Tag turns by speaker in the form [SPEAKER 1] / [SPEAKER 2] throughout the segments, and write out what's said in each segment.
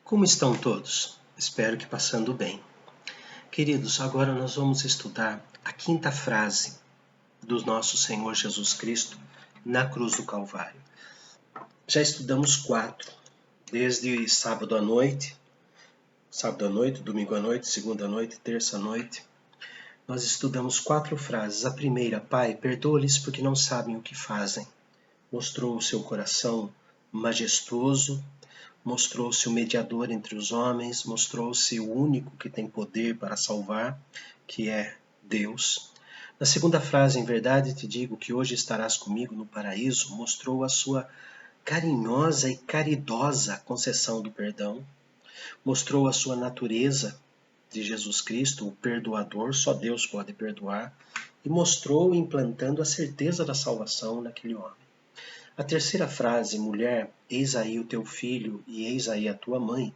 [SPEAKER 1] Como estão todos? Espero que passando bem. Queridos, agora nós vamos estudar a quinta frase do nosso Senhor Jesus Cristo na cruz do Calvário. Já estudamos 4, desde sábado à noite, domingo à noite, segunda à noite, terça à noite. Nós estudamos 4 frases. A primeira, Pai, perdoa-lhes porque não sabem o que fazem. Mostrou o seu coração majestoso, mostrou-se o mediador entre os homens, mostrou-se o único que tem poder para salvar, que é Deus. Na segunda frase, em verdade te digo que hoje estarás comigo no paraíso, mostrou a sua carinhosa e caridosa concessão do perdão, mostrou a sua natureza de Jesus Cristo, o perdoador, só Deus pode perdoar, e mostrou implantando a certeza da salvação naquele homem. A terceira frase, mulher, eis aí o teu filho e eis aí a tua mãe,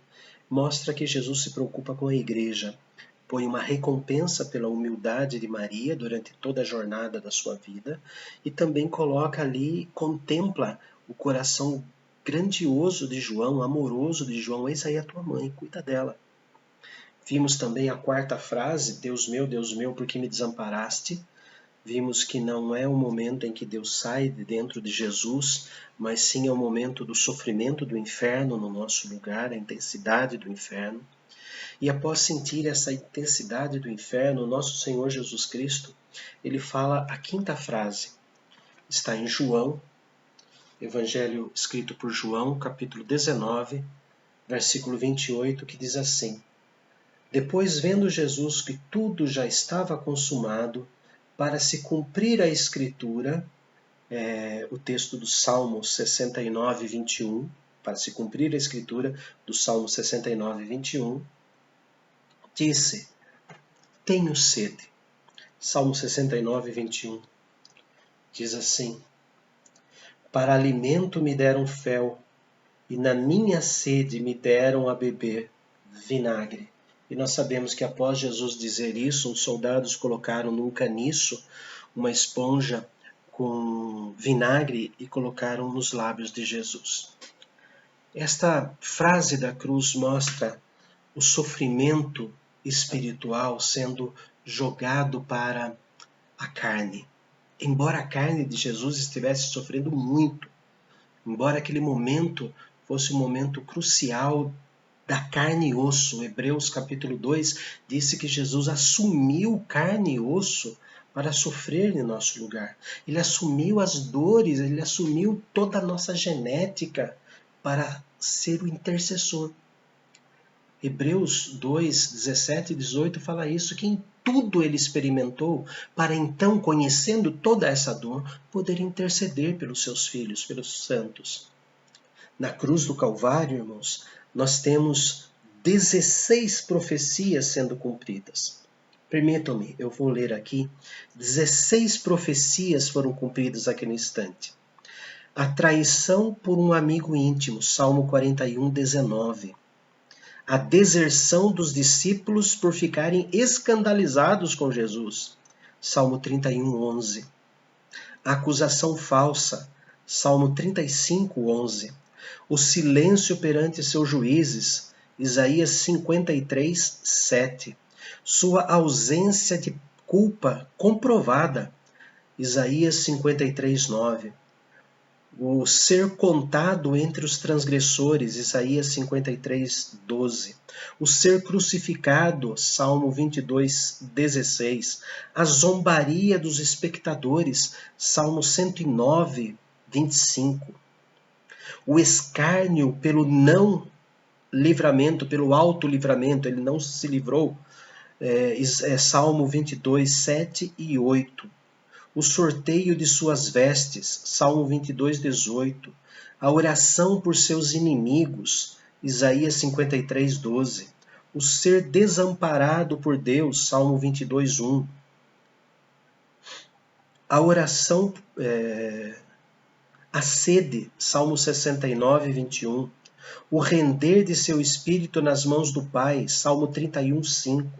[SPEAKER 1] mostra que Jesus se preocupa com a igreja, põe uma recompensa pela humildade de Maria durante toda a jornada da sua vida e também coloca ali, contempla o coração grandioso de João, amoroso de João, eis aí a tua mãe, cuida dela. Vimos também a quarta frase, Deus meu, por que me desamparaste? Vimos que não é o momento em que Deus sai de dentro de Jesus, mas sim é o momento do sofrimento do inferno no nosso lugar, a intensidade do inferno. E após sentir essa intensidade do inferno, o nosso Senhor Jesus Cristo, ele fala a quinta frase. Está em João, Evangelho escrito por João, capítulo 19, versículo 28, que diz assim: Depois, vendo Jesus que tudo já estava consumado, para se cumprir a Escritura, o texto do Salmo 69, 21, para se cumprir a Escritura do Salmo 69, 21, disse, tenho sede. Salmo 69, 21, diz assim, para alimento me deram fel, e na minha sede me deram a beber vinagre. E nós sabemos que após Jesus dizer isso, os soldados colocaram num caniço uma esponja com vinagre e colocaram nos lábios de Jesus. Esta frase da cruz mostra o sofrimento espiritual sendo jogado para a carne. Embora a carne de Jesus estivesse sofrendo muito, embora aquele momento fosse um momento crucial da carne e osso. Hebreus capítulo 2 disse que Jesus assumiu carne e osso para sofrer em nosso lugar. Ele assumiu as dores, ele assumiu toda a nossa genética para ser o intercessor. Hebreus 2, 17 e 18 fala isso, que em tudo ele experimentou, para então, conhecendo toda essa dor, poder interceder pelos seus filhos, pelos santos. Na cruz do Calvário, irmãos, nós temos 16 profecias sendo cumpridas. Permitam-me, eu vou ler aqui. 16 profecias foram cumpridas naquele instante. A traição por um amigo íntimo, Salmo 41, 19. A deserção dos discípulos por ficarem escandalizados com Jesus, Salmo 31, 11. A acusação falsa, Salmo 35, 11. O silêncio perante seus juízes, Isaías 53, 7. Sua ausência de culpa comprovada, Isaías 53, 9. O ser contado entre os transgressores, Isaías 53, 12. O ser crucificado, Salmo 22, 16. A zombaria dos espectadores, Salmo 109, 25. O escárnio pelo não livramento, pelo auto-livramento, ele não se livrou, Salmo 22, 7 e 8. O sorteio de suas vestes, Salmo 22, 18. A oração por seus inimigos, Isaías 53, 12. O ser desamparado por Deus, Salmo 22, 1. A oração, a sede, Salmo 69, 21. O render de seu espírito nas mãos do Pai, Salmo 31, 5.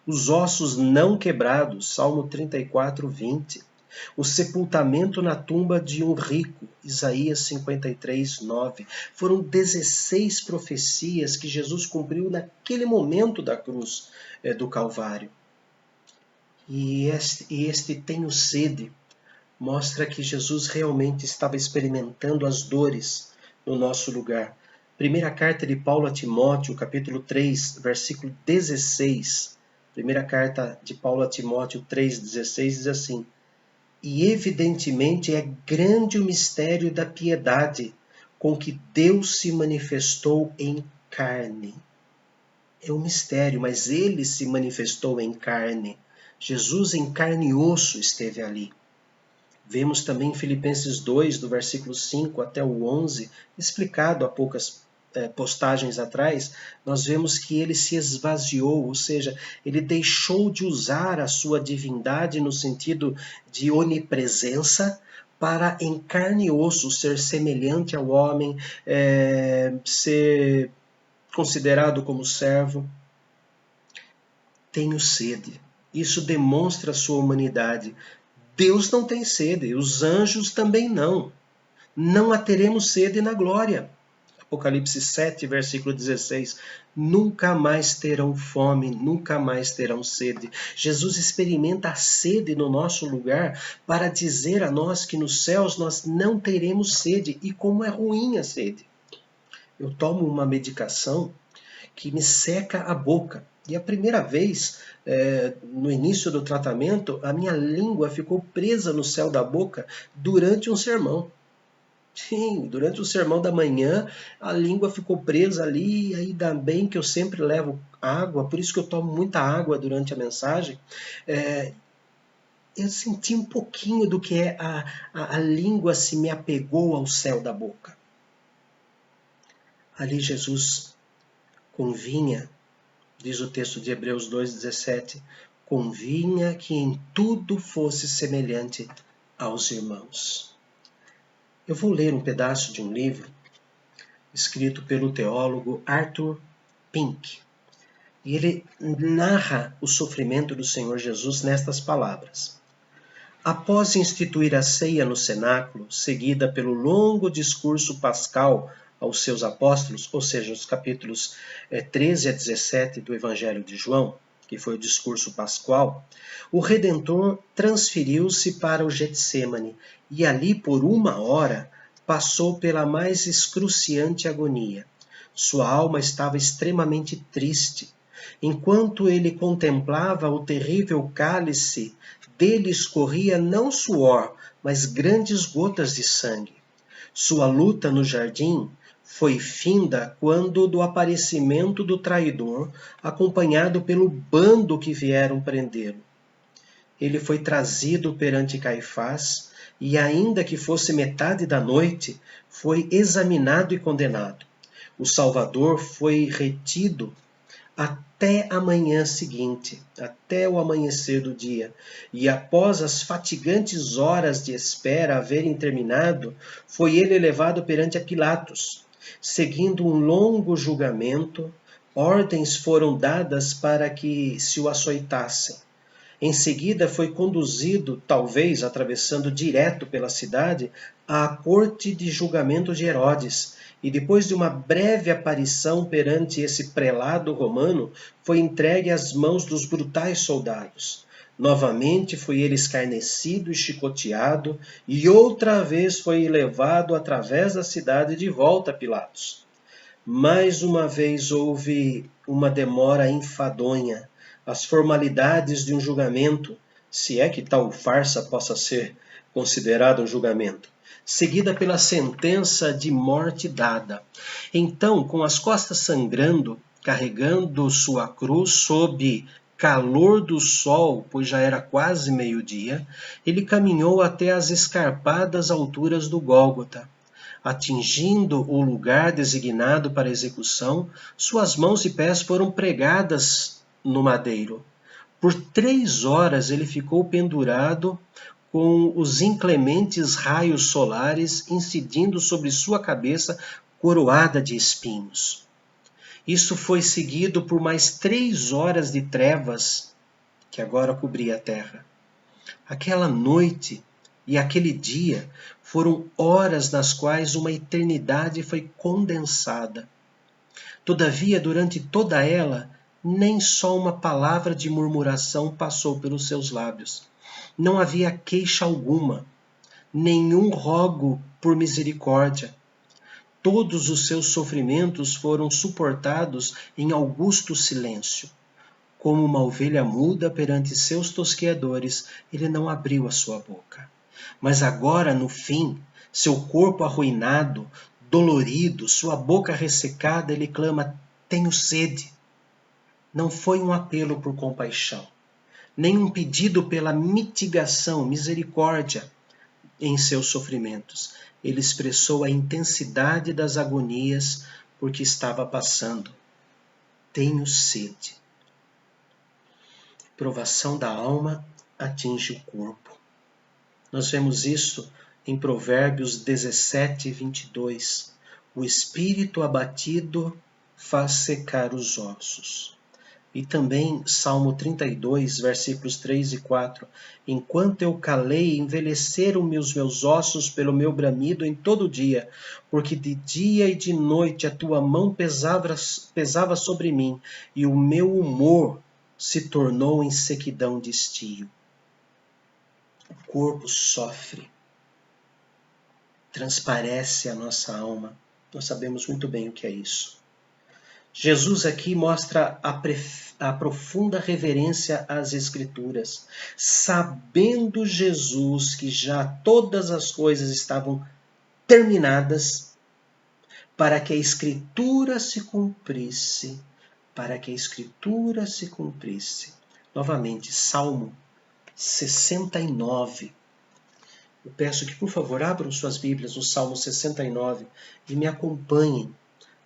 [SPEAKER 1] Os ossos não quebrados, Salmo 34, 20. O sepultamento na tumba de um rico, Isaías 53, 9. Foram 16 profecias que Jesus cumpriu naquele momento da cruz do Calvário. E este tenho sede mostra que Jesus realmente estava experimentando as dores no nosso lugar. Primeira carta de Paulo a Timóteo, capítulo 3, versículo 16. Primeira carta de Paulo a Timóteo 3,16 diz assim: E evidentemente é grande o mistério da piedade com que Deus se manifestou em carne. É um mistério, mas ele se manifestou em carne. Jesus em carne e osso esteve ali. Vemos também em Filipenses 2, do versículo 5 até o 11, explicado há poucas postagens atrás, nós vemos que ele se esvaziou, ou seja, ele deixou de usar a sua divindade no sentido de onipresença para em carne e osso ser semelhante ao homem, ser considerado como servo. Tenho sede. Isso demonstra a sua humanidade. Deus não tem sede, os anjos também não. Não a teremos sede na glória. Apocalipse 7, versículo 16. Nunca mais terão fome, nunca mais terão sede. Jesus experimenta a sede no nosso lugar para dizer a nós que nos céus nós não teremos sede. E como é ruim a sede. Eu tomo uma medicação que me seca a boca. E a primeira vez, no início do tratamento, a minha língua ficou presa no céu da boca durante um sermão. Sim, durante o sermão da manhã, a língua ficou presa ali, e ainda bem que eu sempre levo água, por isso que eu tomo muita água durante a mensagem. Eu senti um pouquinho do que é a língua se me apegou ao céu da boca. Ali Jesus convinha, diz o texto de Hebreus 2,17, convinha que em tudo fosse semelhante aos irmãos. Eu vou ler um pedaço de um livro escrito pelo teólogo Arthur Pink. E ele narra o sofrimento do Senhor Jesus nestas palavras. Após instituir a ceia no cenáculo, seguida pelo longo discurso pascal aos seus apóstolos, ou seja, os capítulos 13 a 17 do Evangelho de João, que foi o discurso pascual, o Redentor transferiu-se para o Getsêmani e ali por 1 hora passou pela mais excruciante agonia. Sua alma estava extremamente triste. Enquanto ele contemplava o terrível cálice, dele escorria não suor, mas grandes gotas de sangue. Sua luta no jardim foi finda quando do aparecimento do traidor, acompanhado pelo bando que vieram prendê-lo. Ele foi trazido perante Caifás e, ainda que fosse metade da noite, foi examinado e condenado. O Salvador foi retido até a manhã seguinte, até o amanhecer do dia, e após as fatigantes horas de espera haverem terminado, foi ele levado perante a Pilatos. Seguindo um longo julgamento, ordens foram dadas para que se o açoitassem. Em seguida foi conduzido, talvez atravessando direto pela cidade, à corte de julgamento de Herodes, e depois de uma breve aparição perante esse prelado romano, foi entregue às mãos dos brutais soldados. Novamente foi ele escarnecido e chicoteado, e outra vez foi levado através da cidade de volta a Pilatos. Mais uma vez houve uma demora enfadonha, as formalidades de um julgamento, se é que tal farsa possa ser considerada um julgamento, seguida pela sentença de morte dada. Então, com as costas sangrando, carregando sua cruz sob calor do sol, pois já era quase meio-dia, ele caminhou até as escarpadas alturas do Gólgota. Atingindo o lugar designado para execução, suas mãos e pés foram pregadas no madeiro. Por 3 horas ele ficou pendurado, com os inclementes raios solares incidindo sobre sua cabeça coroada de espinhos. Isso foi seguido por mais 3 horas de trevas que agora cobria a terra. Aquela noite e aquele dia foram horas nas quais uma eternidade foi condensada. Todavia, durante toda ela, nem só uma palavra de murmuração passou pelos seus lábios. Não havia queixa alguma, nenhum rogo por misericórdia. Todos os seus sofrimentos foram suportados em augusto silêncio. Como uma ovelha muda perante seus tosqueadores, ele não abriu a sua boca. Mas agora, no fim, seu corpo arruinado, dolorido, sua boca ressecada, ele clama: tenho sede. Não foi um apelo por compaixão, nem um pedido pela mitigação, misericórdia em seus sofrimentos. Ele expressou a intensidade das agonias por que estava passando. Tenho sede. Provação da alma atinge o corpo. Nós vemos isso em Provérbios 17, 22. O espírito abatido faz secar os ossos. E também Salmo 32, versículos 3 e 4. Enquanto eu calei, envelheceram-me os meus ossos pelo meu bramido em todo o dia, porque de dia e de noite a tua mão pesava sobre mim, e o meu humor se tornou em sequidão de estio. O corpo sofre, transparece a nossa alma. Nós sabemos muito bem o que é isso. Jesus aqui mostra a profunda reverência às Escrituras. Sabendo Jesus que já todas as coisas estavam terminadas, para que a Escritura se cumprisse. Para que a Escritura se cumprisse. Novamente, Salmo 69. Eu peço que, por favor, abram suas Bíblias no Salmo 69 e me acompanhem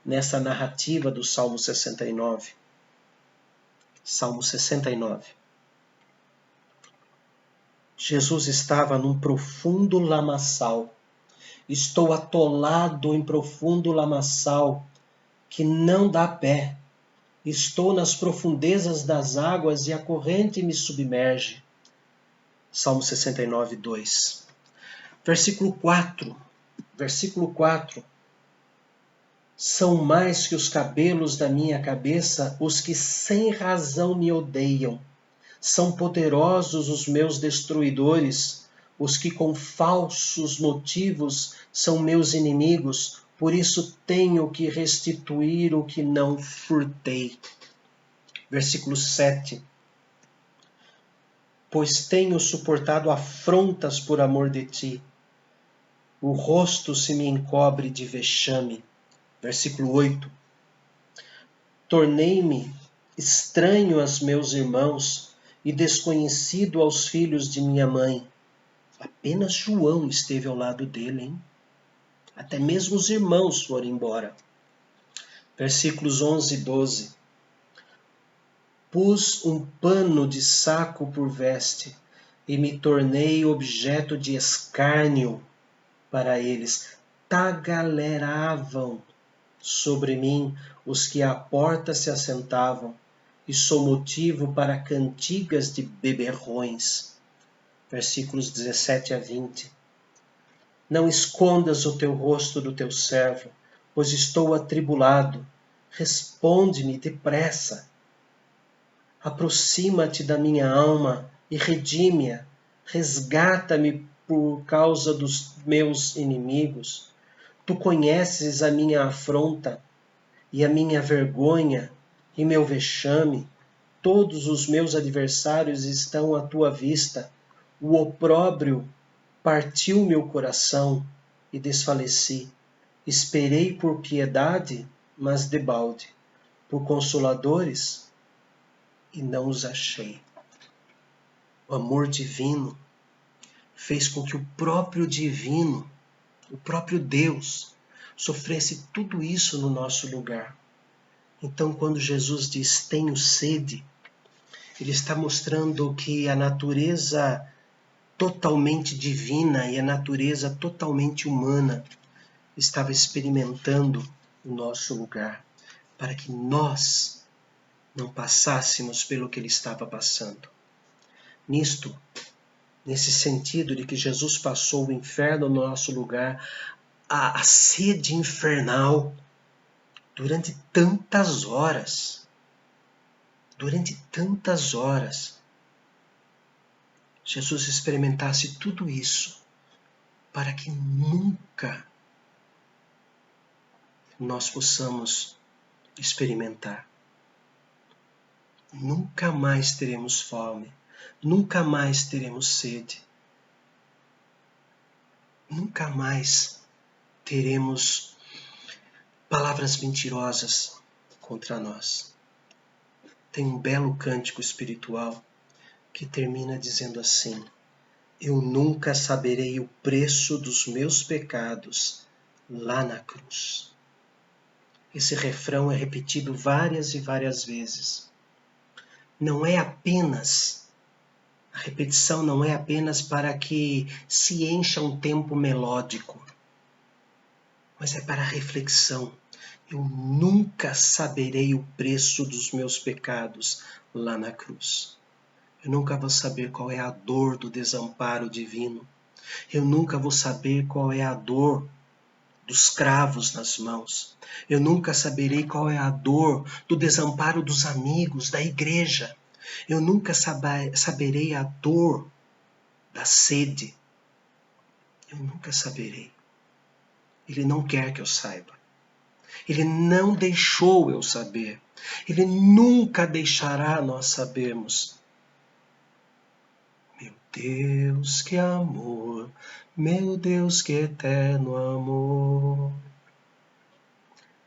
[SPEAKER 1] nessa narrativa do Salmo 69. Salmo 69. Jesus estava num profundo lamaçal. Estou atolado em profundo lamaçal que não dá pé. Estou nas profundezas das águas e a corrente me submerge. Salmo 69, 2. Versículo 4. Versículo 4. São mais que os cabelos da minha cabeça os que sem razão me odeiam. São poderosos os meus destruidores, os que com falsos motivos são meus inimigos, por isso tenho que restituir o que não furtei. Versículo 7. Pois tenho suportado afrontas por amor de ti. O rosto se me encobre de vexame. Versículo 8. Tornei-me estranho aos meus irmãos e desconhecido aos filhos de minha mãe. Apenas João esteve ao lado dele, hein? Até mesmo os irmãos foram embora. Versículos 11 e 12. Pus um pano de saco por veste e me tornei objeto de escárnio para eles. Tagarelavam sobre mim os que à porta se assentavam, e sou motivo para cantigas de beberrões. Versículos 17 a 20. Não escondas o teu rosto do teu servo, pois estou atribulado. Responde-me depressa. Aproxima-te da minha alma e redime-a. Resgata-me por causa dos meus inimigos. Tu conheces a minha afronta e a minha vergonha e meu vexame. Todos os meus adversários estão à tua vista. O opróbrio partiu meu coração e desfaleci. Esperei por piedade, mas debalde, por consoladores, e não os achei. O amor divino fez com que o próprio divino, o próprio Deus, sofresse tudo isso no nosso lugar. Então, quando Jesus diz, tenho sede, ele está mostrando que a natureza totalmente divina e a natureza totalmente humana estava experimentando o nosso lugar, para que nós não passássemos pelo que ele estava passando. Nisto, nesse sentido de que Jesus passou o inferno no nosso lugar, a sede infernal, durante tantas horas. Jesus experimentasse tudo isso para que nunca nós possamos experimentar. Nunca mais teremos fome, nunca mais teremos sede, nunca mais teremos palavras mentirosas contra nós. Tem um belo cântico espiritual que termina dizendo assim: eu nunca saberei o preço dos meus pecados lá na cruz. Esse refrão é repetido várias e várias vezes. Não é apenas, a repetição não é apenas para que se encha um tempo melódico, mas é para a reflexão. Eu nunca saberei o preço dos meus pecados lá na cruz. Eu nunca vou saber qual é a dor do desamparo divino. Eu nunca vou saber qual é a dor dos cravos nas mãos. Eu nunca saberei qual é a dor do desamparo dos amigos, da igreja. Eu nunca saberei a dor da sede. Eu nunca saberei. Ele não quer que eu saiba. Ele não deixou eu saber. Ele nunca deixará nós sabermos. Meu Deus, que amor! Meu Deus, que eterno amor!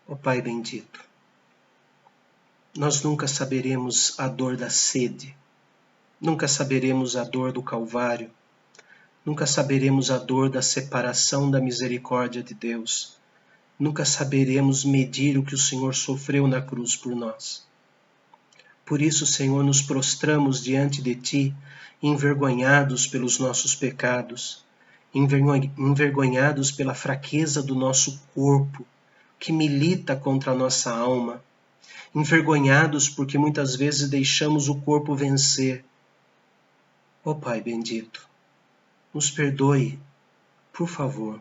[SPEAKER 1] Ó Pai bendito, nós nunca saberemos a dor da sede, nunca saberemos a dor do Calvário, nunca saberemos a dor da separação da misericórdia de Deus, nunca saberemos medir o que o Senhor sofreu na cruz por nós. Por isso, Senhor, nos prostramos diante de Ti, envergonhados pelos nossos pecados, envergonhados pela fraqueza do nosso corpo, que milita contra a nossa alma, envergonhados porque muitas vezes deixamos o corpo vencer. Ó Pai bendito, nos perdoe, por favor,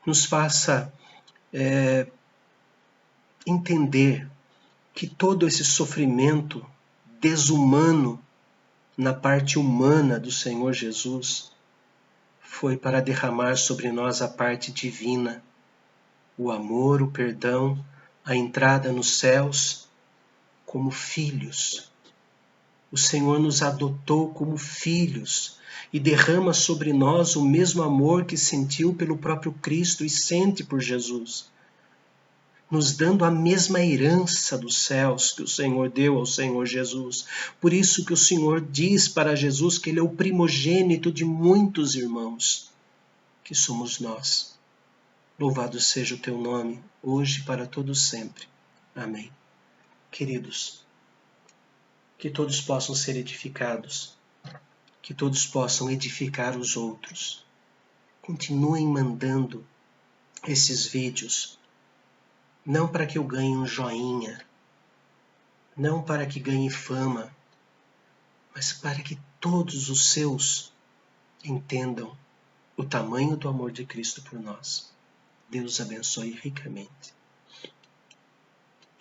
[SPEAKER 1] nos faça entender que todo esse sofrimento desumano na parte humana do Senhor Jesus foi para derramar sobre nós a parte divina, o amor, o perdão, a entrada nos céus como filhos. O Senhor nos adotou como filhos e derrama sobre nós o mesmo amor que sentiu pelo próprio Cristo e sente por Jesus, nos dando a mesma herança dos céus que o Senhor deu ao Senhor Jesus. Por isso que o Senhor diz para Jesus que Ele é o primogênito de muitos irmãos, que somos nós. Louvado seja o Teu nome, hoje e para todos sempre. Amém. Queridos, que todos possam ser edificados, que todos possam edificar os outros. Continuem mandando esses vídeos, não para que eu ganhe um joinha, não para que ganhe fama, mas para que todos os seus entendam o tamanho do amor de Cristo por nós. Deus abençoe ricamente.